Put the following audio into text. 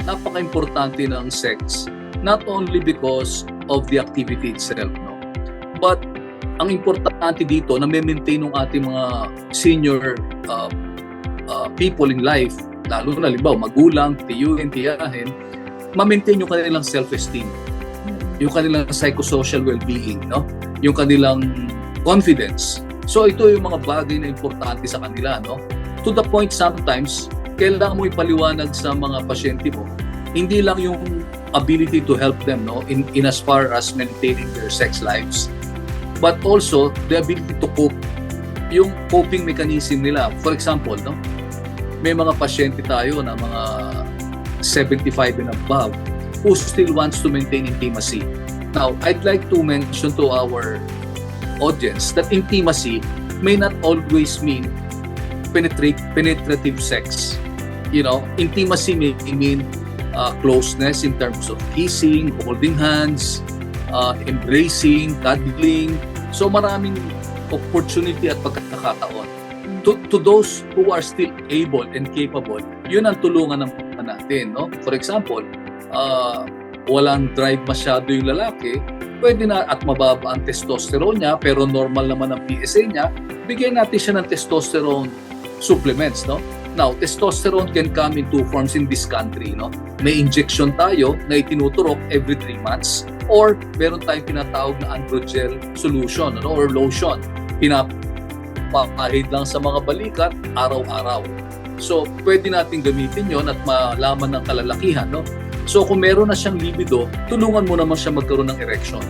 napaka-importante ng sex, not only because of the activity itself, no? But ang importante dito na maintain ng ating mga senior people in life, lalo na halimbawa magulang, tiyuhin, tiyahin, ma-maintain yung kanilang self-esteem, yung kanilang psychosocial well-being, no? Yung kanilang confidence. So ito yung mga bagay na importante sa kanila, no? To the point sometimes, kailangan mo ipaliwanag sa mga pasyente mo, hindi lang yung ability to help them, no, in as far as maintaining their sex lives, but also the ability to cope, yung coping mechanism nila. For example, no, may mga pasyente tayo na mga 75 and above who still wants to maintain intimacy. Now, I'd like to mention to our audience that intimacy may not always mean penetrative sex. You know, intimacy may mean closeness in terms of kissing, holding hands, embracing, cuddling. So maraming opportunity at pagkakataon. To those who are still able and capable, yun ang tulungan natin, no? For example, walang drive masyado yung lalaki, pwede na at mababa ang testosterone niya, pero normal naman ang PSA niya, bigyan natin siya ng testosterone supplements, no? Now, testosterone can come in two forms in this country, no? May injection tayo na itinuturok every 3 months, or meron tayong tinatawag na androgel solution, no? Or lotion. Pinapahid lang sa mga balikat araw-araw. So, pwede natin gamitin yon at malaman ng kalalakihan, no? So, kung meron na siyang libido, tulungan mo naman siya magkaroon ng erection.